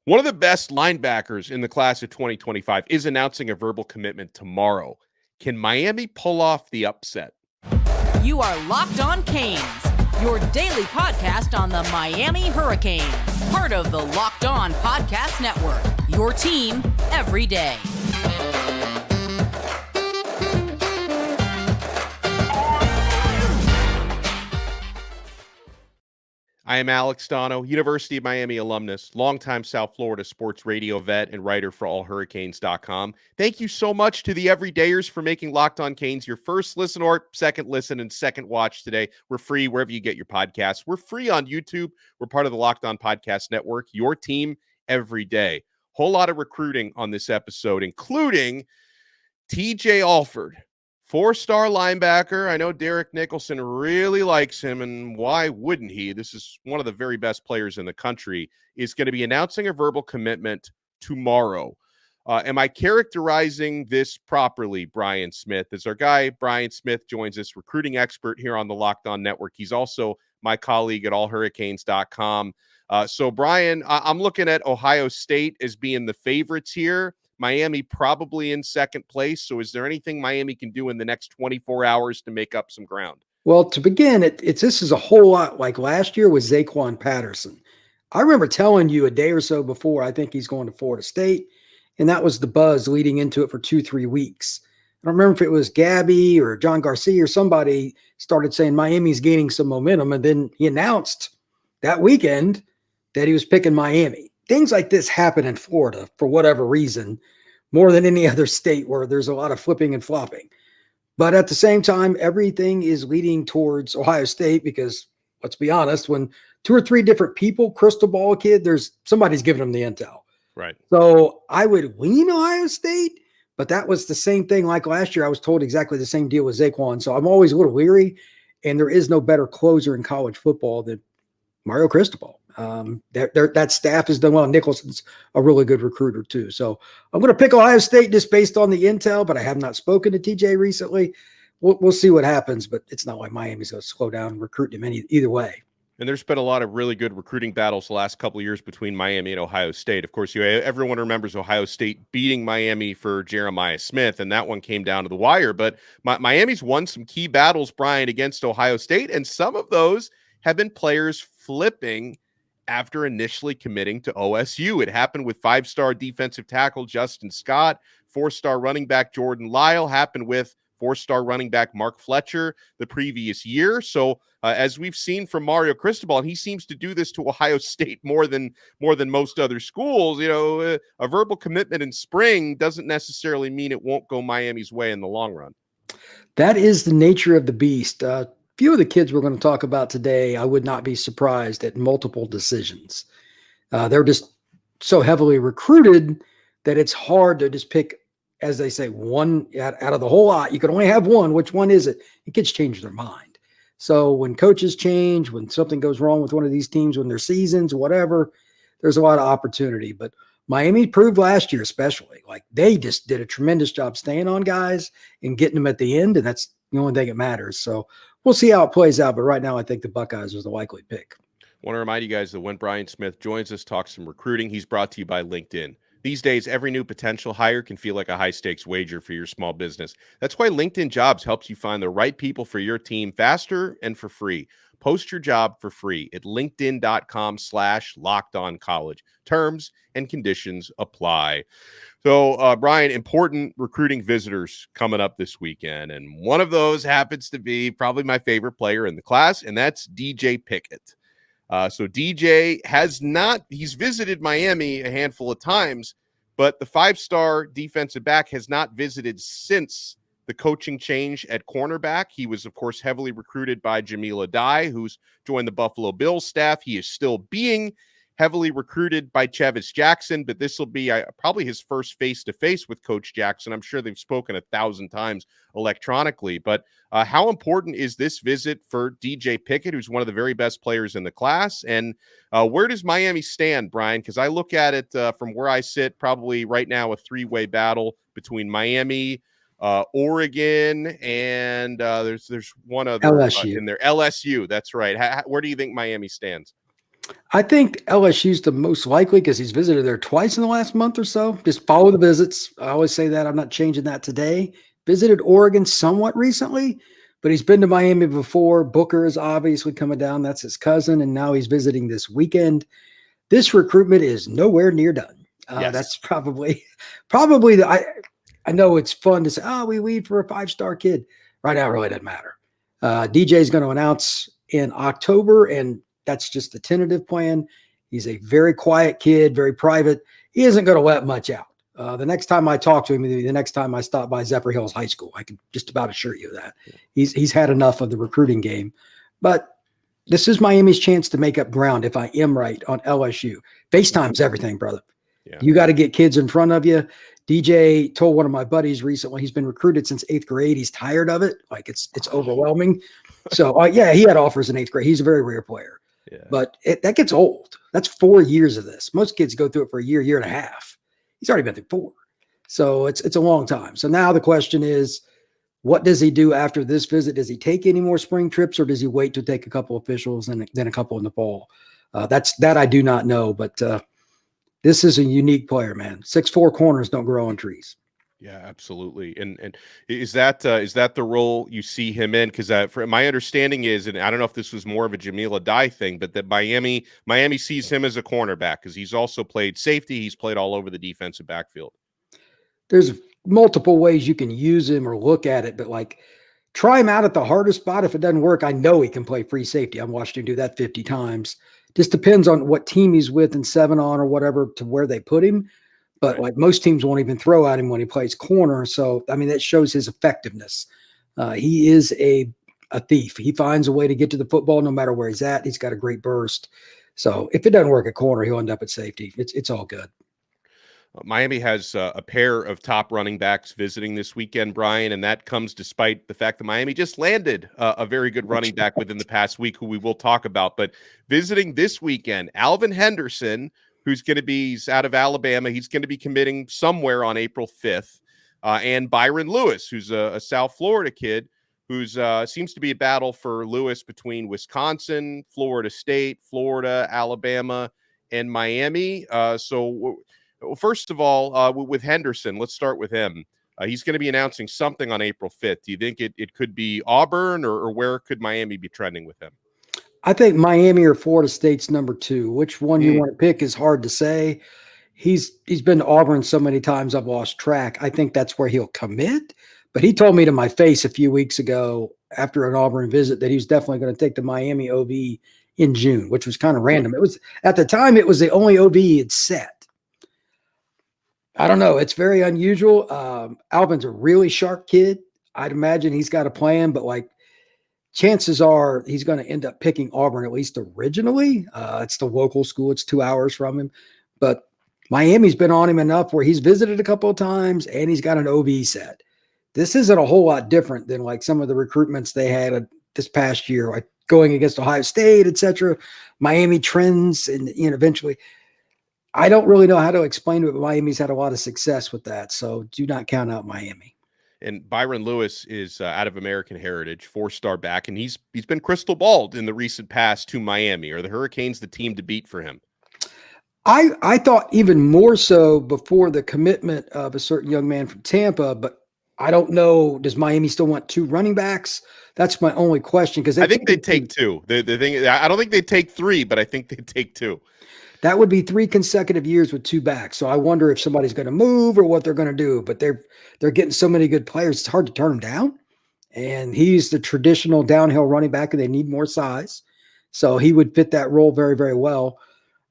One of the best linebackers in the class of 2025 is announcing a verbal commitment tomorrow. Can Miami pull off the upset? You are Locked On Canes, your daily podcast on the Miami Hurricanes, part of the Locked On Podcast Network, your team every day. I am Alex Donno, University of Miami alumnus, longtime South Florida sports radio vet, and writer for allhurricanes.com. Thank you so much to the everydayers for making Locked On Canes your first listen or second listen and second watch today. We're free wherever you get your podcasts. We're free on YouTube. We're part of the Locked On Podcast Network, your team every day. Whole lot of recruiting on this episode, including TJ Alford. 4-star linebacker. I know Derek Nicholson really likes him, and why wouldn't he? This is one of the very best players in the country, is going to be announcing a verbal commitment tomorrow. Am I characterizing this properly, Brian Smith? As our guy, Brian Smith, joins us, recruiting expert here on the Locked On Network. He's also my colleague at allhurricanes.com. So, Brian, I'm looking at Ohio State as being the favorites here. Miami probably in second place. So is there anything Miami can do in the next 24 hours to make up some ground? Well, to begin, this is a whole lot like last year with Zaquan Patterson. I remember telling you a day or so before, I think he's going to Florida State, and that was the buzz leading into it for 2-3 weeks. I don't remember if it was Gabby or John Garcia or somebody started saying Miami's gaining some momentum, and then he announced that weekend that he was picking Miami. Things like this happen in Florida for whatever reason, more than any other state where there's a lot of flipping and flopping. But at the same time, everything is leading towards Ohio State because, let's be honest, when 2 or 3 different people crystal ball a kid, somebody's giving them the intel. Right. So I would lean Ohio State, but that was the same thing like last year. I was told exactly the same deal with Zaquan. So I'm always a little leery, and there is no better closer in college football than Mario Cristobal. That staff has done well. Nicholson's a really good recruiter too. So I'm going to pick Ohio State just based on the intel, but I have not spoken to TJ recently. We'll see what happens, but it's not like Miami's going to slow down and recruit him either way. And there's been a lot of really good recruiting battles the last couple of years between Miami and Ohio State. Of course, everyone remembers Ohio State beating Miami for Jeremiah Smith, and that one came down to the wire. But Miami's won some key battles, Brian, against Ohio State, and some of those have been players flipping after initially committing to OSU. It happened with 5-star defensive tackle Justin Scott, 4-star running back Jordan Lyle, happened with 4-star running back Mark Fletcher the previous year. So as we've seen from Mario Cristobal, and he seems to do this to Ohio State more than most other schools, a verbal commitment in spring doesn't necessarily mean it won't go Miami's way in the long run. That is the nature of the beast. Few of the kids we're going to talk about today, I would not be surprised at multiple decisions. They're just so heavily recruited that it's hard to just pick, as they say, one out of the whole lot. You can only have one. Which one is it? And kids change their mind. So when coaches change, when something goes wrong with one of these teams, when their seasons, whatever, there's a lot of opportunity. But Miami proved last year especially, like they just did a tremendous job staying on guys and getting them at the end, and that's the only thing that matters. So we'll see how it plays out, but right now I think the Buckeyes are the likely pick. Want to remind you guys that when Brian Smith joins us, talks some recruiting, he's brought to you by LinkedIn. These days, every new potential hire can feel like a high-stakes wager for your small business. That's why LinkedIn Jobs helps you find the right people for your team faster and for free. Post your job for free at linkedin.com/lockedoncollege. Terms and conditions apply. So, Brian, important recruiting visitors coming up this weekend, and one of those happens to be probably my favorite player in the class, and that's DJ Pickett. So DJ he's visited Miami a handful of times, but the 5-star defensive back has not visited since the coaching change at cornerback. He was, of course, heavily recruited by Jamil Adai, who's joined the Buffalo Bills staff. He is still being heavily recruited by Chevis Jackson, but this will be probably his first face-to-face with Coach Jackson. I'm sure they've spoken 1,000 times electronically, but how important is this visit for DJ Pickett, who's one of the very best players in the class? And where does Miami stand, Brian? Because I look at it from where I sit, probably right now a 3-way battle between Miami, Oregon, and there's one other LSU. in there. LSU, that's right. Where do you think Miami stands? I think LSU's the most likely because he's visited there twice in the last month or so. Just follow the visits. I always say that. I'm not changing that today. Visited Oregon somewhat recently, but he's been to Miami before. Booker is obviously coming down. That's his cousin. And now he's visiting this weekend. This recruitment is nowhere near done. Yes. That's probably I know it's fun to say, oh, we leave for a 5-star kid. Right now, it really doesn't matter. DJ is going to announce in October, and that's just the tentative plan. He's a very quiet kid, very private. He isn't going to let much out. The next time I talk to him, the next time I stop by Zephyrhills High School, I can just about assure you that he's had enough of the recruiting game. But this is Miami's chance to make up ground if I am right on LSU. FaceTime's everything, brother. Yeah. You got to get kids in front of you. DJ told one of my buddies recently, he's been recruited since 8th grade. He's tired of it. Like it's overwhelming. So yeah, he had offers in 8th grade. He's a very rare player. Yeah. But that gets old. That's 4 years of this. Most kids go through it for a year and a half. He's already been through 4. So it's a long time. So now the question is, what does he do after this visit? Does he take any more spring trips, or does he wait to take a couple officials and then a couple in the fall? That I do not know, but this is a unique player, man. 6'4" corners don't grow on trees. Yeah, absolutely. And is that the role you see him in? Because for my understanding is, and I don't know if this was more of a Jamil Adai thing, but that Miami sees him as a cornerback because he's also played safety. He's played all over the defensive backfield. There's multiple ways you can use him or look at it, but like try him out at the hardest spot. If it doesn't work, I know he can play free safety. I've watched him do that 50 times. Just depends on what team he's with and 7-on or whatever to where they put him. But right. Like most teams won't even throw at him when he plays corner. So, I mean, that shows his effectiveness. He is a thief. He finds a way to get to the football no matter where he's at. He's got a great burst. So if it doesn't work at corner, he'll end up at safety. It's all good. Miami has a pair of top running backs visiting this weekend, Brian, and that comes despite the fact that Miami just landed a very good running back within the past week, who we will talk about. But visiting this weekend, Alvin Henderson, he's out of Alabama. He's going to be committing somewhere on April 5th. And Byron Louis, who's a South Florida kid, who's seems to be a battle for Louis between Wisconsin, Florida State, Florida, Alabama, and Miami. Well, first of all, with Henderson, let's start with him. He's going to be announcing something on April 5th. Do you think it could be Auburn, or where could Miami be trending with him? I think Miami or Florida State's number 2. Which one you want to pick is hard to say. He's been to Auburn so many times I've lost track. I think that's where he'll commit. But he told me to my face a few weeks ago after an Auburn visit that he was definitely going to take the Miami OV in June, which was kind of random. It was at the time it was the only OV he had set. I don't know. It's very unusual. Alvin's a really sharp kid. I'd imagine he's got a plan, but like chances are he's going to end up picking Auburn, at least originally. It's the local school. It's 2 hours from him. But Miami's been on him enough where he's visited a couple of times and he's got an OV set. This isn't a whole lot different than like some of the recruitments they had this past year, like going against Ohio State, etc. Miami trends and eventually – I don't really know how to explain it, but Miami's had a lot of success with that. So do not count out Miami. And Byron Louis is out of American heritage, 4-star back, and he's been crystal balled in the recent past to Miami. Are the Hurricanes the team to beat for him? I thought even more so before the commitment of a certain young man from Tampa, but I don't know. Does Miami still want 2 running backs? That's my only question. Because I think they'd take 2. The thing is, I don't think they'd take 3, but I think they'd take 2. That would be 3 consecutive years with 2 backs. So I wonder if somebody's going to move or what they're going to do. But they're getting so many good players, it's hard to turn them down. And he's the traditional downhill running back, and they need more size. So he would fit that role very, very well.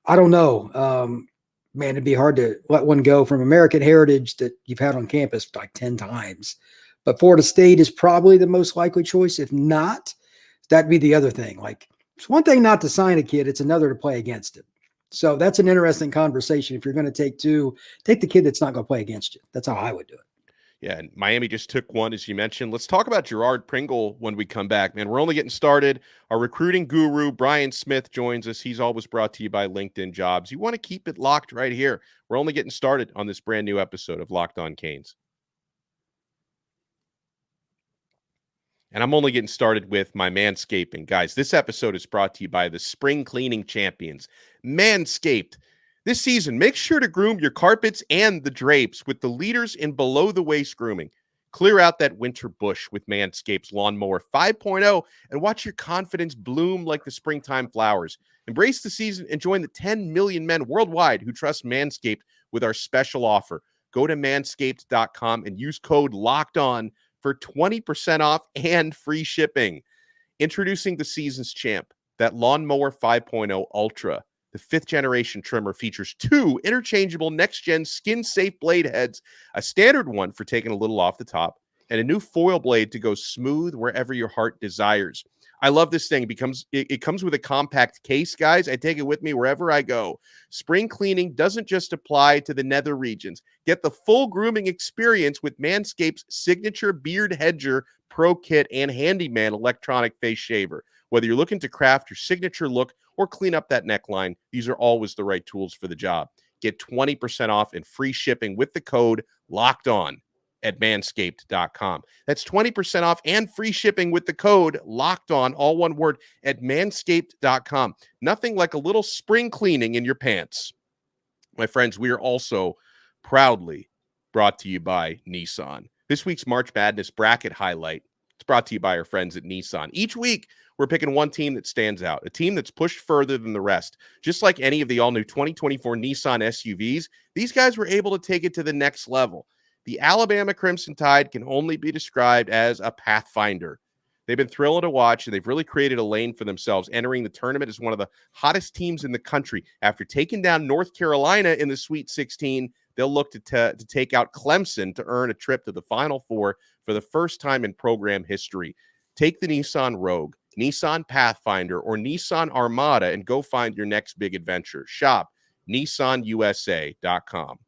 I don't know. Man, it'd be hard to let one go from American heritage that you've had on campus like 10 times. But Florida State is probably the most likely choice. If not, that'd be the other thing. Like, it's one thing not to sign a kid. It's another to play against him. So that's an interesting conversation. If you're going to take 2, take the kid that's not going to play against you. That's how I would do it. Yeah, and Miami just took 1, as you mentioned. Let's talk about Girard Pringle when we come back, man. We're only getting started. Our recruiting guru, Brian Smith, joins us. He's always brought to you by LinkedIn Jobs. You want to keep it locked right here. We're only getting started on this brand new episode of Locked On Canes. And I'm only getting started with my manscaping. Guys, this episode is brought to you by the spring cleaning champions, Manscaped. This season, make sure to groom your carpets and the drapes with the leaders in below-the-waist grooming. Clear out that winter bush with Manscaped's Lawnmower 5.0 and watch your confidence bloom like the springtime flowers. Embrace the season and join the 10 million men worldwide who trust Manscaped with our special offer. Go to manscaped.com and use code LOCKEDON for 20% off and free shipping. Introducing the season's champ, that Lawnmower 5.0 Ultra. The 5th generation trimmer features 2 interchangeable next-gen skin-safe blade heads, a standard one for taking a little off the top, and a new foil blade to go smooth wherever your heart desires. I love this thing. It comes with a compact case, guys. I take it with me wherever I go. Spring cleaning doesn't just apply to the nether regions. Get the full grooming experience with Manscaped's signature Beard Hedger Pro Kit and Handyman electronic face shaver. Whether you're looking to craft your signature look or clean up that neckline, these are always the right tools for the job. Get 20% off and free shipping with the code LOCKEDON at manscaped.com. That's 20% off and free shipping with the code LOCKEDON, all one word, at manscaped.com. Nothing like a little spring cleaning in your pants. My friends, we are also proudly brought to you by Nissan. This week's March Madness bracket highlight, it's brought to you by our friends at Nissan. Each week, we're picking one team that stands out, a team that's pushed further than the rest. Just like any of the all-new 2024 Nissan SUVs, these guys were able to take it to the next level. The Alabama Crimson Tide can only be described as a pathfinder. They've been thrilling to watch, and they've really created a lane for themselves, entering the tournament as one of the hottest teams in the country. After taking down North Carolina in the Sweet 16, they'll look to take out Clemson to earn a trip to the Final Four for the first time in program history. Take the Nissan Rogue, Nissan Pathfinder, or Nissan Armada and go find your next big adventure. Shop nissanusa.com.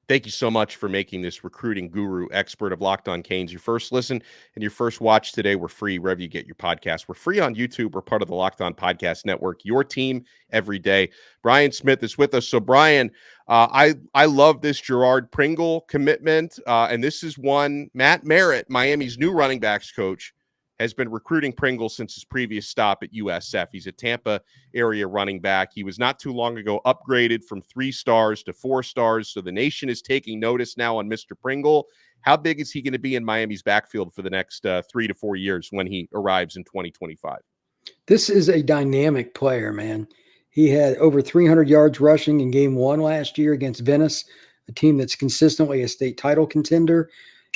Thank you so much for making this recruiting guru expert of Locked On Canes your first listen and your first watch today. We're free wherever you get your podcast. We're free on YouTube. We're part of the Locked On Podcast Network, your team every day. Brian Smith is with us. So, Brian, I love this Gerard Pringle commitment, and this is one Matt Merritt, Miami's new running backs coach, has been recruiting Pringle since his previous stop at USF. He's a Tampa area running back. He was not too long ago upgraded from 3 stars to 4 stars. So the nation is taking notice now on Mr. Pringle. How big is he going to be in Miami's backfield for the next 3 to 4 years when he arrives in 2025? This is a dynamic player, man. He had over 300 yards rushing in game 1 last year against Venice, a team that's consistently a state title contender.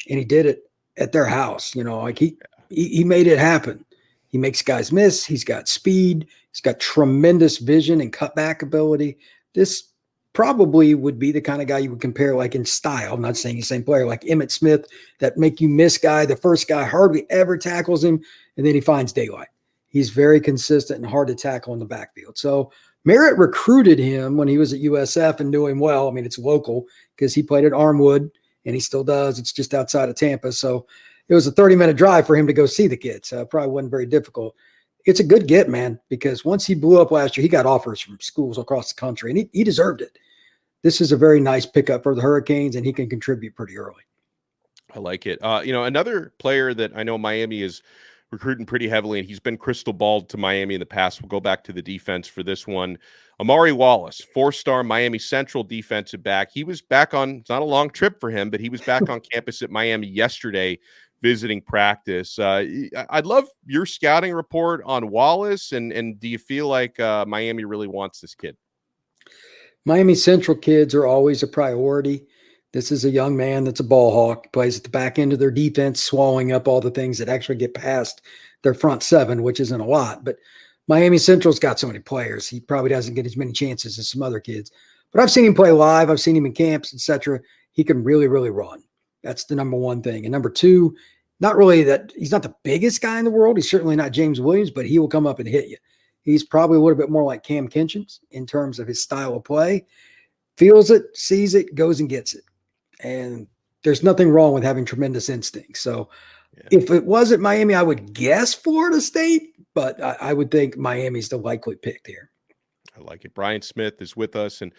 And he did it at their house. You know, like he made it happen. He makes guys miss. He's got speed. He's got tremendous vision and cutback ability. This probably would be the kind of guy you would compare like in style. I'm not saying the same player, like Emmitt Smith, that make you miss guy. The first guy hardly ever tackles him, and then he finds daylight. He's very consistent and hard to tackle in the backfield. So Merritt recruited him when he was at USF and knew him well. I mean, it's local because he played at Armwood, and he still does. It's just outside of Tampa. So it was a 30-minute drive for him to go see the kids. Probably wasn't very difficult. It's a good get, man, because once he blew up last year, he got offers from schools across the country, and he deserved it. This is a very nice pickup for the Hurricanes, and he can contribute pretty early. I like it. Another player that I know Miami is recruiting pretty heavily, and he's been crystal balled to Miami in the past. We'll go back to the defense for this one. Amari Wallace, 4-star Miami Central defensive back. He was back on, it's not a long trip for him, but he was back on campus at Miami yesterday visiting practice. I'd love your scouting report on Wallace, and do you feel like Miami really wants this kid? Miami Central kids are always a priority. This is a young man that's a ball hawk, plays at the back end of their defense, swallowing up all the things that actually get past their front 7, which isn't a lot. But Miami Central's got so many players. He probably doesn't get as many chances as some other kids. But I've seen him play live. I've seen him in camps, etc. He can really, really run. That's the number one thing. And number two, not really that he's not the biggest guy in the world. He's certainly not James Williams, but he will come up and hit you. He's probably a little bit more like Cam Kinchins in terms of his style of play. Feels it, sees it, goes and gets it. And there's nothing wrong with having tremendous instincts. So if it wasn't Miami, I would guess Florida State, but I would think Miami's the likely pick here. I like it. Brian Smith is with us. And,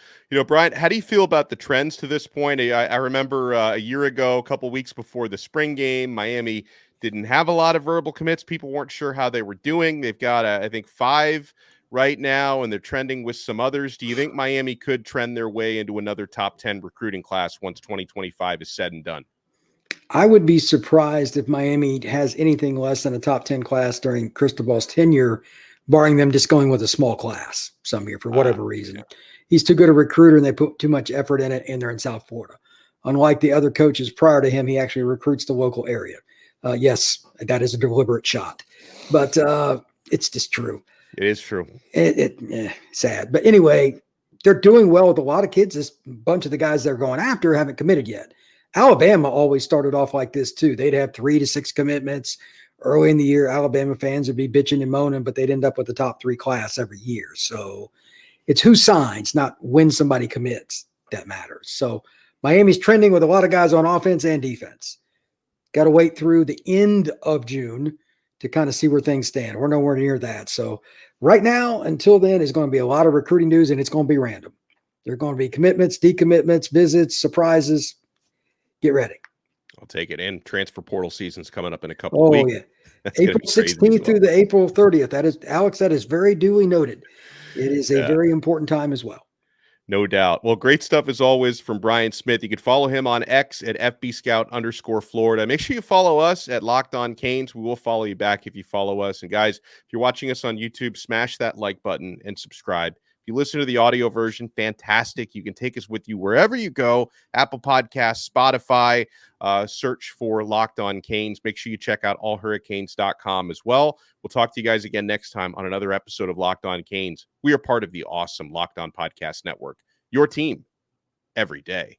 Brian, how do you feel about the trends to this point? I remember a year ago, a couple weeks before the spring game, Miami didn't have a lot of verbal commits. People weren't sure how they were doing. They've got, I think, 5 right now, and they're trending with some others. Do you think Miami could trend their way into another top 10 recruiting class once 2025 is said and done? I would be surprised if Miami has anything less than a top 10 class during Cristobal's tenure, barring them just going with a small class some year for whatever reason. Yeah. He's too good a recruiter and they put too much effort in it, and they're in South Florida. Unlike the other coaches prior to him, he actually recruits the local area. Yes, that is a deliberate shot, but it's just true. It is true. Sad. But anyway, they're doing well with a lot of kids. This bunch of the guys they're going after haven't committed yet. Alabama always started off like this too. They'd have 3 to 6 commitments. Early in the year, Alabama fans would be bitching and moaning, but they'd end up with the top 3 class every year. So it's who signs, not when somebody commits, that matters. So Miami's trending with a lot of guys on offense and defense. Got to wait through the end of June to kind of see where things stand. We're nowhere near that. So right now, until then, is going to be a lot of recruiting news, and it's going to be random. There are going to be commitments, decommitments, visits, surprises. Get ready. I'll take it in. Transfer portal season's coming up in a couple of weeks. Oh, yeah. April 16th through the April 30th. That is, Alex, that is very duly noted. It is a very important time as well. No doubt. Well, great stuff as always from Brian Smith. You can follow him on X at FBScout_Florida. Make sure you follow us at Locked On Canes. We will follow you back if you follow us. And guys, if you're watching us on YouTube, smash that like button and subscribe. If you listen to the audio version, fantastic. You can take us with you wherever you go. Apple Podcasts, Spotify, search for Locked On Canes. Make sure you check out allhurricanes.com as well. We'll talk to you guys again next time on another episode of Locked On Canes. We are part of the awesome Locked On Podcast Network, your team every day.